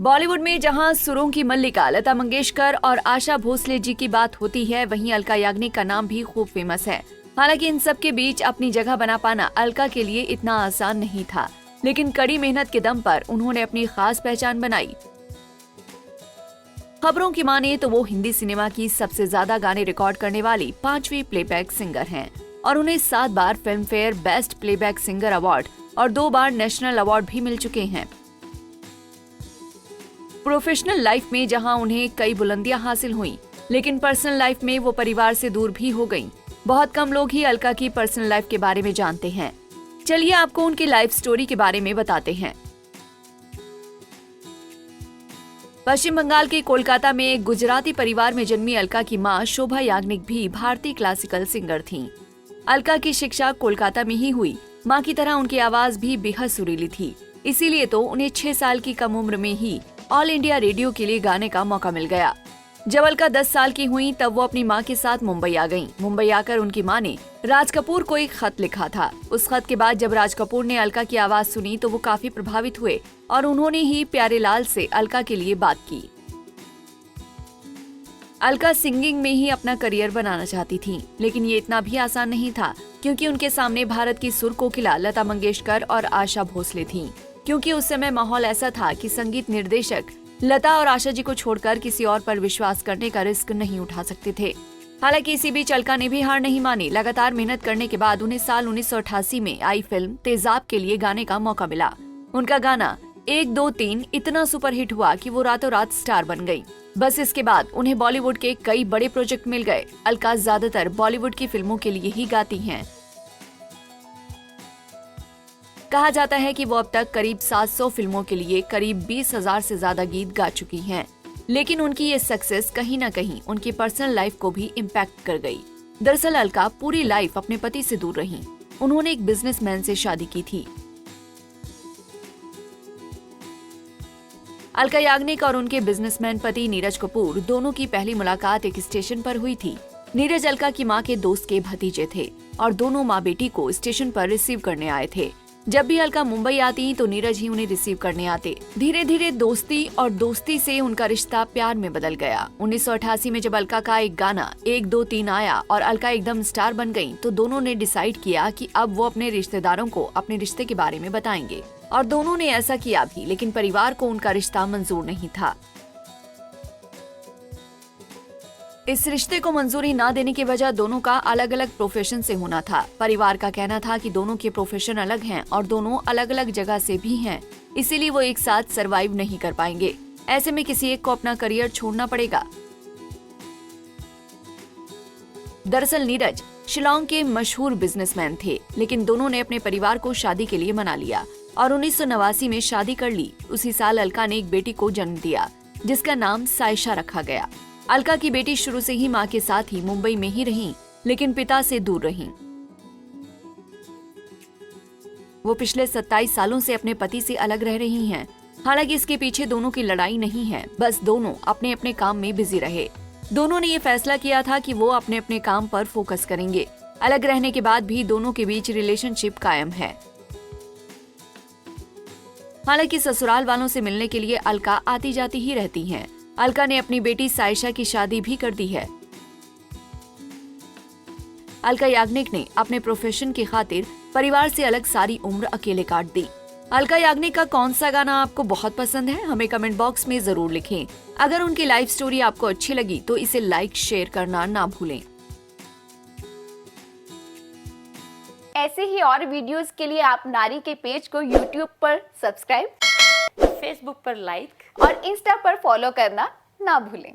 बॉलीवुड में जहां सुरों की मल्लिका लता मंगेशकर और आशा भोसले जी की बात होती है, वहीं अलका याग्निक का नाम भी खूब फेमस है। हालांकि इन सब के बीच अपनी जगह बना पाना अलका के लिए इतना आसान नहीं था, लेकिन कड़ी मेहनत के दम पर उन्होंने अपनी खास पहचान बनाई। खबरों की माने तो वो हिंदी सिनेमा की सबसे ज्यादा गाने रिकॉर्ड करने वाली 5वीं प्लेबैक सिंगर हैं और उन्हें 7 बार Filmfare best playback singer award और 2 बार नेशनल अवार्ड भी मिल चुके हैं। प्रोफेशनल लाइफ में जहां उन्हें कई बुलंदियां हासिल हुई, लेकिन पर्सनल लाइफ में वो परिवार से दूर भी हो गईं। बहुत कम लोग ही अलका की पर्सनल लाइफ के बारे में जानते हैं। चलिए आपको उनकी लाइफ स्टोरी के बारे में बताते हैं। पश्चिम बंगाल के कोलकाता में एक गुजराती परिवार में जन्मी अलका की मां शोभा याग्निक भी भारतीय क्लासिकल सिंगर थीं। अलका की शिक्षा कोलकाता में ही हुई। मां की तरह उनकी आवाज भी बेहद सुरीली थी, इसीलिए तो उन्हें 6 साल की कम उम्र में ही ऑल इंडिया रेडियो के लिए गाने का मौका मिल गया। जब अलका 10 साल की हुई तब वो अपनी मां के साथ मुंबई आ गईं। मुंबई आकर उनकी मां ने राज कपूर को एक खत लिखा था। उस खत के बाद जब राज कपूर ने अलका की आवाज सुनी तो वो काफी प्रभावित हुए और उन्होंने ही प्यारेलाल से अलका के लिए बात की। अलका सिंगिंग में ही अपना करियर बनाना चाहती थी, लेकिन ये इतना भी आसान नहीं था, क्योंकि उनके सामने भारत की सुर कोकिला लता मंगेशकर और आशा भोसले थीं। क्योंकि उस समय माहौल ऐसा था कि संगीत निर्देशक लता और आशा जी को छोड़कर किसी और पर विश्वास करने का रिस्क नहीं उठा सकते थे। हालांकि इसी बीच अलका ने भी हार नहीं मानी। लगातार मेहनत करने के बाद उन्हें साल 1988 में आई फिल्म तेजाब के लिए गाने का मौका मिला। उनका गाना 1 2 3 इतना सुपरहिट हुआ कि वो रातों रात स्टार बन गई। बस इसके बाद उन्हें बॉलीवुड के कई बड़े प्रोजेक्ट मिल गए। अलका ज्यादातर बॉलीवुड की फिल्मों के लिए ही गाती हैं। कहा जाता है कि वो अब तक करीब 700 फिल्मों के लिए करीब 20,000 से ज्यादा गीत गा चुकी हैं। लेकिन उनकी ये सक्सेस कहीं न कहीं उनकी पर्सनल लाइफ को भी इम्पैक्ट कर गई। दरअसल अलका पूरी लाइफ अपने पति से दूर रहीं। उन्होंने एक बिजनेसमैन से शादी की थी। अलका याग्निक और उनके बिजनेसमैन पति नीरज कपूर दोनों की पहली मुलाकात एक स्टेशन पर हुई थी। नीरज अलका की मां के दोस्त के भतीजे थे और दोनों माँ बेटी को स्टेशन पर रिसीव करने आए थे। जब भी अलका मुंबई आती तो नीरज ही उन्हें रिसीव करने आते। धीरे धीरे दोस्ती से उनका रिश्ता प्यार में बदल गया। 1988 में जब अलका का एक गाना 1 2 3 आया और अलका एकदम स्टार बन गईं, तो दोनों ने डिसाइड किया कि अब वो अपने रिश्तेदारों को अपने रिश्ते के बारे में बताएंगे। और दोनों ने ऐसा किया भी, लेकिन परिवार को उनका रिश्ता मंजूर नहीं था। इस रिश्ते को मंजूरी ना देने की वजह दोनों का अलग अलग प्रोफेशन से होना था। परिवार का कहना था कि दोनों के प्रोफेशन अलग हैं और दोनों अलग अलग जगह से भी हैं, इसीलिए वो एक साथ सरवाइव नहीं कर पाएंगे। ऐसे में किसी एक को अपना करियर छोड़ना पड़ेगा। दरअसल नीरज शिलांग के मशहूर बिजनेसमैन थे, लेकिन दोनों ने अपने परिवार को शादी के लिए मना लिया और 1989 में शादी कर ली। उसी साल अलका ने एक बेटी को जन्म दिया, जिसका नाम सायशा रखा गया। अलका की बेटी शुरू से ही मां के साथ ही मुंबई में ही रहीं, लेकिन पिता से दूर रहीं। वो पिछले 27 सालों से अपने पति से अलग रह रही हैं। हालांकि इसके पीछे दोनों की लड़ाई नहीं है, बस दोनों अपने अपने काम में बिजी रहे। दोनों ने ये फैसला किया था कि वो अपने अपने काम पर फोकस करेंगे। अलग रहने के बाद भी दोनों के बीच रिलेशनशिप कायम है। हालांकि ससुराल वालों से मिलने के लिए अलका आती जाती ही रहती हैं। अलका ने अपनी बेटी सायशा की शादी भी कर दी है। अलका याग्निक ने अपने प्रोफेशन की खातिर परिवार से अलग सारी उम्र अकेले काट दी। अलका याग्निक का कौन सा गाना आपको बहुत पसंद है, हमें कमेंट बॉक्स में जरूर लिखें। अगर उनकी लाइफ स्टोरी आपको अच्छी लगी तो इसे लाइक शेयर करना ना भूलें। ऐसे ही और वीडियोस के लिए आप नारी के पेज को YouTube पर सब्सक्राइब, फेसबुक पर लाइक और इंस्टा पर फॉलो करना ना भूलें।